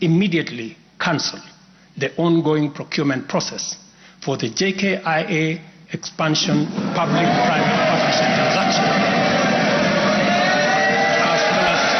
immediately cancel the ongoing procurement process for the JKIA expansion public-private partnership transaction, as well as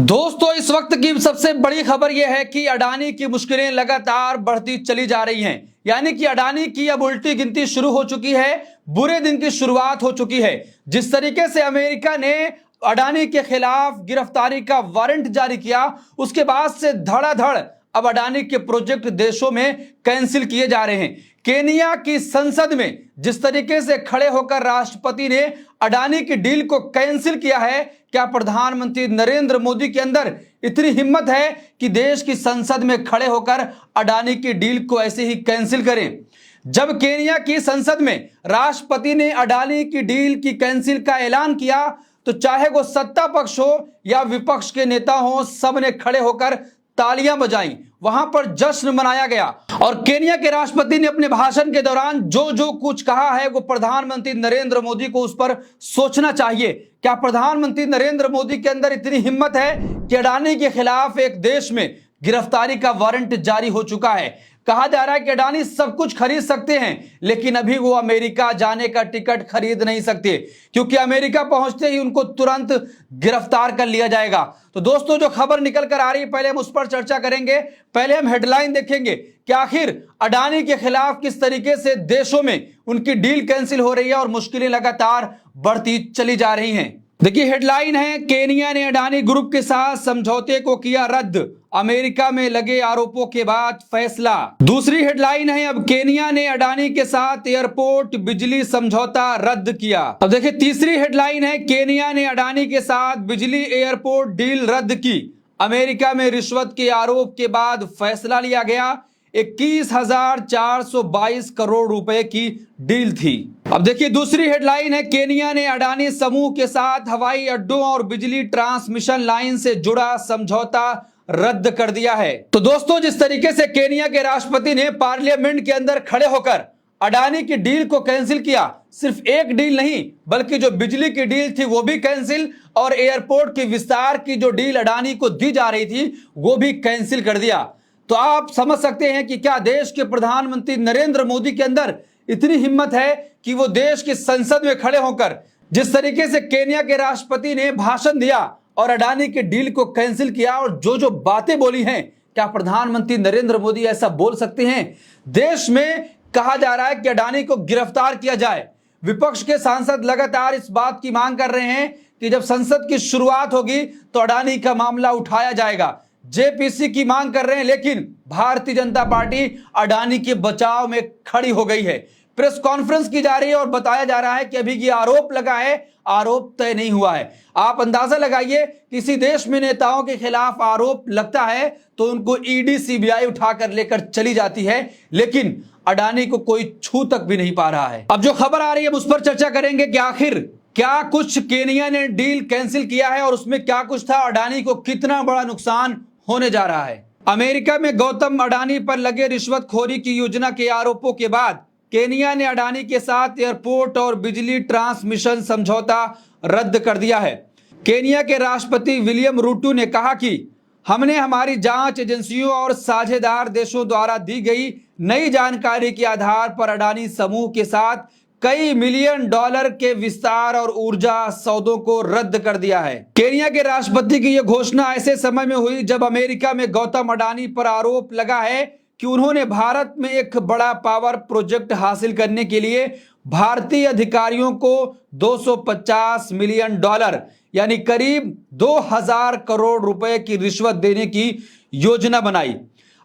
दोस्तों, इस वक्त की सबसे बड़ी खबर यह है कि अडानी की मुश्किलें लगातार बढ़ती चली जा रही हैं। यानी कि अडानी की अब उल्टी गिनती शुरू हो चुकी है, बुरे दिन की शुरुआत हो चुकी है। जिस तरीके से अमेरिका ने अडानी के खिलाफ गिरफ्तारी का वारंट जारी किया, उसके बाद से धड़ाधड़ अब अडानी के प्रोजेक्ट देशों में कैंसिल किए जा रहे हैं। केनिया की संसद में जिस तरीके से खड़े होकर राष्ट्रपति ने अडानी की डील को कैंसिल किया है, क्या प्रधानमंत्री नरेंद्र मोदी के अंदर इतनी हिम्मत है कि देश की संसद में खड़े होकर अडानी की डील को ऐसे ही कैंसिल करें? जब केनिया की संसद में राष्ट्रपति ने अडानी की डील की कैंसिल का ऐलान किया, तो चाहे वो सत्ता पक्ष हो या विपक्ष के नेता हो, सबने खड़े होकर तालियां बजाई, वहां पर जश्न मनाया गया। और केनिया के राष्ट्रपति ने अपने भाषण के दौरान जो कुछ कहा है, वो प्रधानमंत्री नरेंद्र मोदी को उस पर सोचना चाहिए। क्या प्रधानमंत्री नरेंद्र मोदी के अंदर इतनी हिम्मत है कि अडानी के खिलाफ एक देश में गिरफ्तारी का वारंट जारी हो चुका है? कहा जा रहा है कि अडानी सब कुछ खरीद सकते हैं, लेकिन अभी वो अमेरिका जाने का टिकट खरीद नहीं सकते, क्योंकि अमेरिका पहुंचते ही उनको तुरंत गिरफ्तार कर लिया जाएगा। तो दोस्तों, जो खबर निकल कर आ रही है, पहले हम उस पर चर्चा करेंगे। पहले हम हेडलाइन देखेंगे कि आखिर अडानी के खिलाफ किस तरीके से देशों में उनकी डील कैंसिल हो रही है और मुश्किलें लगातार बढ़ती चली जा रही हैं। देखिए, हेडलाइन है, केनिया ने अडानी ग्रुप के साथ समझौते को किया रद्द, अमेरिका में लगे आरोपों के बाद फैसला। दूसरी हेडलाइन है, अब केनिया ने अडानी के साथ एयरपोर्ट बिजली समझौता रद्द किया। अब देखिए, तीसरी हेडलाइन है, केनिया ने अडानी के साथ बिजली एयरपोर्ट डील रद्द की, अमेरिका में रिश्वत के आरोप के बाद फैसला लिया गया। 21,422 करोड़ रुपए की डील थी। अब देखिए, दूसरी हेडलाइन है, केनिया ने अडानी समूह के साथ हवाई अड्डों और बिजली ट्रांसमिशन लाइन से जुड़ा समझौता रद्द कर दिया है। तो दोस्तों, जिस तरीके से केनिया के राष्ट्रपति ने पार्लियामेंट के अंदर खड़े होकर अडानी की डील को कैंसिल किया, सिर्फ एक डील नहीं बल्कि जो बिजली की डील थी वो भी कैंसिल, और एयरपोर्ट के विस्तार की जो डील अडानी को दी जा रही थी वो भी कैंसिल कर दिया। तो आप समझ सकते हैं कि क्या देश के प्रधानमंत्री नरेंद्र मोदी के अंदर इतनी हिम्मत है कि वो देश की संसद में खड़े होकर जिस तरीके से केनिया के राष्ट्रपति ने भाषण दिया और अडानी के डील को कैंसिल किया, और जो बातें बोली हैं, क्या प्रधानमंत्री नरेंद्र मोदी ऐसा बोल सकते हैं? देश में कहा जा रहा है कि अडानी को गिरफ्तार किया जाए। विपक्ष के सांसद लगातार इस बात की मांग कर रहे हैं कि जब संसद की शुरुआत होगी तो अडानी का मामला उठाया जाएगा। जेपीसी की मांग कर रहे हैं, लेकिन भारतीय जनता पार्टी अडानी के बचाव में खड़ी हो गई है। प्रेस कॉन्फ्रेंस की जा रही है और बताया जा रहा है कि अभी ये आरोप लगा है, आरोप तय नहीं हुआ है। आप अंदाजा लगाइए, किसी देश में नेताओं के खिलाफ आरोप लगता है तो उनको ईडी सीबीआई उठाकर लेकर चली जाती है, लेकिन अडानी को कोई छू तक भी नहीं पा रहा है। अब जो खबर आ रही है उस पर चर्चा करेंगे कि आखिर क्या कुछ केनिया ने डील कैंसिल किया है और उसमें क्या कुछ था, अडानी को कितना बड़ा नुकसान होने जा रहा है। अमेरिका में गौतम अडानी पर लगे रिश्वतखोरी की योजना के आरोपों के बाद केनिया ने अडानी के साथ एयरपोर्ट और बिजली ट्रांसमिशन समझौता रद्द कर दिया है। केनिया के राष्ट्रपति विलियम रूटो ने कहा कि हमने हमारी जांच एजेंसियों और साझेदार देशों द्वारा दी गई नई जानकारी के आधार पर अडानी समूह के साथ कई मिलियन डॉलर के विस्तार और ऊर्जा सौदों को रद्द कर दिया है। केनिया के राष्ट्रपति की यह घोषणा ऐसे समय में हुई जब अमेरिका में गौतम अडानी पर आरोप लगा है कि उन्होंने भारत में एक बड़ा पावर प्रोजेक्ट हासिल करने के लिए भारतीय अधिकारियों को 250 मिलियन डॉलर यानी करीब 2000 करोड़ रुपए की रिश्वत देने की योजना बनाई।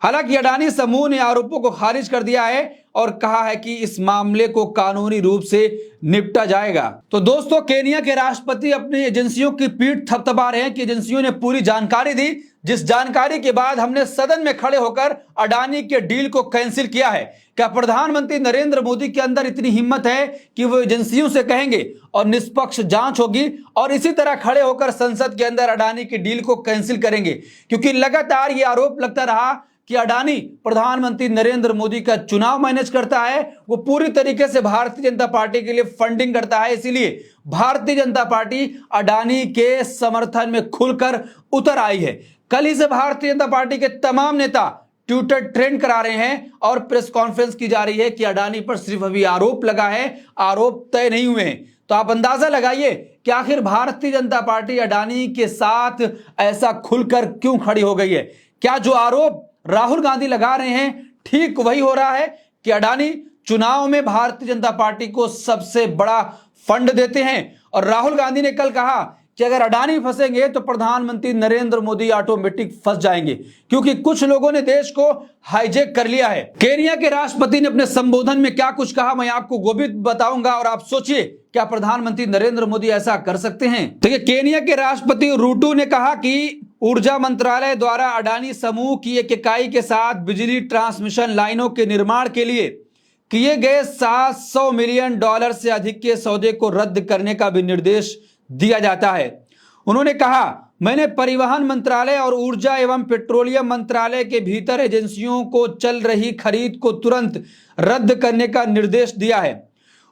हालांकि अडानी समूह ने आरोपों को खारिज कर दिया है और कहा है कि इस मामले को कानूनी रूप से निपटा जाएगा। तो दोस्तों, केनिया के राष्ट्रपति अपनी एजेंसियों की पीठ थपथपा रहे हैं कि एजेंसियों ने पूरी जानकारी दी, जिस जानकारी के बाद हमने सदन में खड़े होकर अडानी के डील को कैंसिल किया है। क्या प्रधानमंत्री नरेंद्र मोदी के अंदर इतनी हिम्मत है कि वो एजेंसियों से कहेंगे और निष्पक्ष जांच होगी और इसी तरह खड़े होकर संसद के अंदर अडानी की डील को कैंसिल करेंगे? क्योंकि लगातार ये आरोप लगता रहा कि अडानी प्रधानमंत्री नरेंद्र मोदी का चुनाव मैनेज करता है, वो पूरी तरीके से भारतीय जनता पार्टी के लिए फंडिंग करता है। इसीलिए भारतीय जनता पार्टी अडानी के समर्थन में खुलकर उतर आई है। कल ही से भारतीय जनता पार्टी के तमाम नेता ट्विटर ट्रेंड करा रहे हैं और प्रेस कॉन्फ्रेंस की जा रही है कि अडानी पर सिर्फ अभी आरोप लगा है, आरोप तय नहीं हुए हैं। तो आप अंदाजा लगाइए कि आखिर भारतीय जनता पार्टी अडानी के साथ ऐसा खुलकर क्यों खड़ी हो गई है। क्या जो आरोप राहुल गांधी लगा रहे हैं ठीक वही हो रहा है कि अडानी चुनाव में भारतीय जनता पार्टी को सबसे बड़ा फंड देते हैं? और राहुल गांधी ने कल कहा कि अगर अडानी फंसेंगे तो प्रधानमंत्री नरेंद्र मोदी ऑटोमेटिक फंस जाएंगे, क्योंकि कुछ लोगों ने देश को हाईजैक कर लिया है। केनिया के राष्ट्रपति ने अपने संबोधन में क्या कुछ कहा, मैं आपको वो भी बताऊंगा और आप सोचिए क्या प्रधानमंत्री नरेंद्र मोदी ऐसा कर सकते हैं। देखिए, केनिया के राष्ट्रपति रूटो ने कहा कि ऊर्जा मंत्रालय द्वारा अडानी समूह की एक इकाई के साथ बिजली ट्रांसमिशन लाइनों के निर्माण के लिए किए गए $700 मिलियन से अधिक के सौदे को रद्द करने का भी निर्देश दिया जाता है। उन्होंने कहा, मैंने परिवहन मंत्रालय और ऊर्जा एवं पेट्रोलियम मंत्रालय के भीतर एजेंसियों को चल रही खरीद को तुरंत रद्द करने का निर्देश दिया है।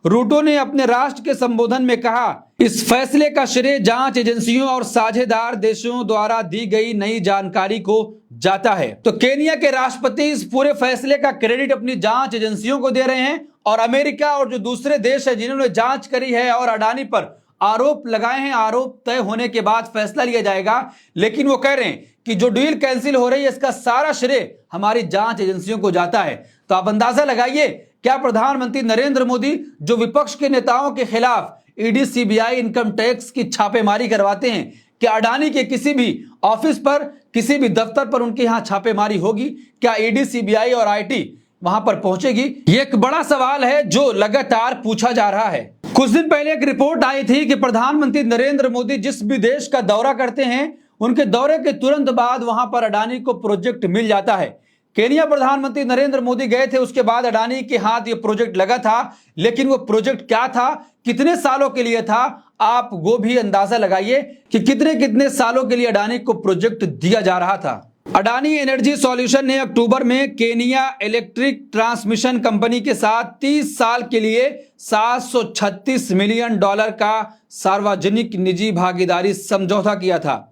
रूटो ने अपने राष्ट्र के संबोधन में कहा, इस फैसले का श्रेय जांच एजेंसियों और साझेदार देशों द्वारा दी गई नई जानकारी को जाता है। तो केनिया के राष्ट्रपति इस पूरे फैसले का क्रेडिट अपनी जांच एजेंसियों को दे रहे हैं और अमेरिका और जो दूसरे देश है जिन्होंने जांच करी है और अडानी पर आरोप लगाए हैं, आरोप तय होने के बाद फैसला लिया जाएगा। लेकिन वो कह रहे हैं कि जो डील कैंसिल हो रही है इसका सारा श्रेय हमारी जांच एजेंसियों को जाता है। तो आप अंदाजा लगाइए, क्या प्रधानमंत्री नरेंद्र मोदी जो विपक्ष के नेताओं के खिलाफ ईडी, सीबीआई, इनकम टैक्स की छापेमारी करवाते हैं, क्या अडानी के किसी भी ऑफिस पर, किसी भी दफ्तर पर उनके यहां छापेमारी होगी? क्या ईडी, सीबीआई और आईटी वहां पर पहुंचेगी? ये एक बड़ा सवाल है जो लगातार पूछा जा रहा है। कुछ दिन पहले एक रिपोर्ट आई थी कि प्रधानमंत्री नरेंद्र मोदी जिस भी देश का दौरा करते हैं उनके दौरे के तुरंत बाद वहां पर अडानी को प्रोजेक्ट मिल जाता है। केनिया प्रधानमंत्री नरेंद्र मोदी गए थे, उसके बाद अडानी के हाथ ये प्रोजेक्ट लगा था, लेकिन वो प्रोजेक्ट क्या था, कितने सालों के लिए था, आप वो भी अंदाजा लगाइए कि कितने कितने सालों के लिए अडानी को प्रोजेक्ट दिया जा रहा था। अडानी एनर्जी सॉल्यूशन ने अक्टूबर में केनिया इलेक्ट्रिक ट्रांसमिशन कंपनी के साथ 30 साल के लिए $736 मिलियन का सार्वजनिक निजी भागीदारी समझौता किया था।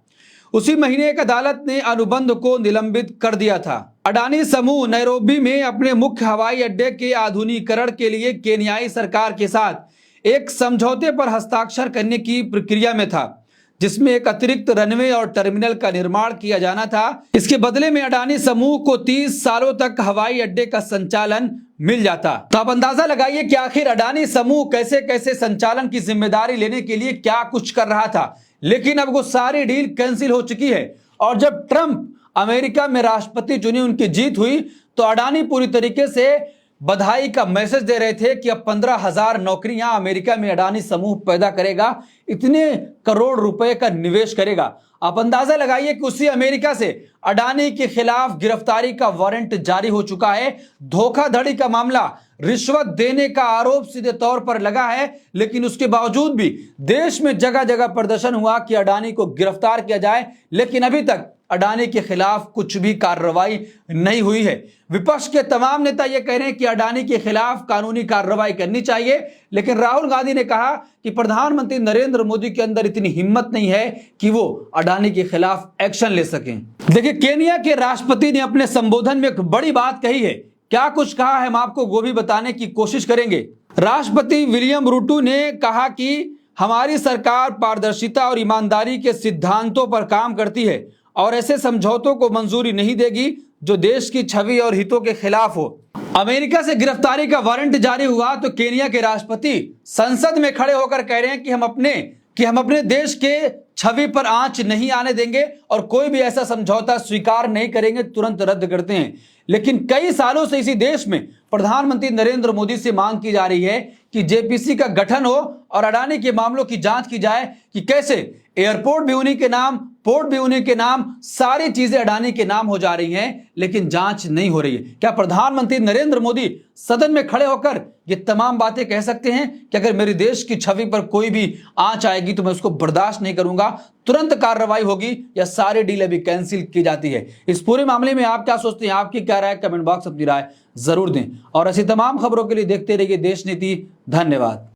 उसी महीने एक अदालत ने अनुबंध को निलंबित कर दिया था। अडानी समूह नैरोबी में अपने मुख्य हवाई अड्डे के आधुनिकीकरण के लिए केनियाई सरकार के साथ एक समझौते पर हस्ताक्षर करने की प्रक्रिया में था, जिसमें एक अतिरिक्त रनवे और टर्मिनल का निर्माण किया जाना था। इसके बदले में अडानी समूह को 30 सालों तक हवाई अड्डे का संचालन मिल जाता। तो आप अंदाजा लगाइए कि आखिर अडानी समूह कैसे कैसे संचालन की जिम्मेदारी लेने के लिए क्या कुछ कर रहा था। लेकिन अब वो सारी डील कैंसिल हो चुकी है और जब ट्रंप अमेरिका में राष्ट्रपति चुने, उनकी जीत हुई, तो अडानी पूरी तरीके से बधाई का मैसेज दे रहे थे कि अब 15,000 नौकरियां अमेरिका में अडानी समूह पैदा करेगा, इतने करोड़ रुपए का निवेश करेगा। आप अंदाजा लगाइए कि उसी अमेरिका से अडानी के खिलाफ गिरफ्तारी का वारंट जारी हो चुका है। धोखाधड़ी का मामला, रिश्वत देने का आरोप सीधे तौर पर लगा है, लेकिन उसके बावजूद भी देश में जगह जगह प्रदर्शन हुआ कि अडानी को गिरफ्तार किया जाए, लेकिन अभी तक अडानी के खिलाफ कुछ भी कार्रवाई नहीं हुई है। विपक्ष के तमाम नेता यह कह रहे हैं कि अडानी के खिलाफ कानूनी कार्रवाई करनी चाहिए, लेकिन राहुल गांधी ने कहा कि प्रधानमंत्री नरेंद्र मोदी के अंदर इतनी हिम्मत नहीं है कि वो अडानी के खिलाफ एक्शन ले सकें। देखिए, केनिया के राष्ट्रपति ने अपने संबोधन में एक बड़ी बात कही है। क्या कुछ कहा है हम आपको वो भी बताने की कोशिश करेंगे। राष्ट्रपति विलियम रूटो ने कहा कि हमारी सरकार पारदर्शिता और ईमानदारी के सिद्धांतों पर काम करती है और ऐसे समझौतों को मंजूरी नहीं देगी जो देश की छवि और हितों के खिलाफ हो। अमेरिका से गिरफ्तारी का वारंट जारी हुआ तो केनिया के राष्ट्रपति संसद में खड़े होकर कह रहे हैं कि हम अपने देश के छवि पर आंच नहीं आने देंगे और कोई भी ऐसा समझौता स्वीकार नहीं करेंगे, तुरंत रद्द करते हैं। लेकिन कई सालों से इसी देश में प्रधानमंत्री नरेंद्र मोदी से मांग की जा रही है कि जेपीसी का गठन हो और अडानी के मामलों की जांच की जाए कि कैसे एयरपोर्ट भी उन्हीं के नाम, पोर्ट भी उन्हीं के नाम, सारी चीजें अडानी के नाम हो जा रही हैं, लेकिन जांच नहीं हो रही है। क्या प्रधानमंत्री नरेंद्र मोदी सदन में खड़े होकर ये तमाम बातें कह सकते हैं कि अगर मेरे देश की छवि पर कोई भी आंच आएगी तो मैं उसको बर्दाश्त नहीं करूंगा, तुरंत कार्रवाई होगी, या सारी डील अभी कैंसिल की जाती है? इस पूरे मामले में आप क्या सोचते हैं? आपकी क्या राय? कमेंट बॉक्स अपनी राय जरूर दें और ऐसी तमाम खबरों के लिए देखते रहिए देश नीति। धन्यवाद।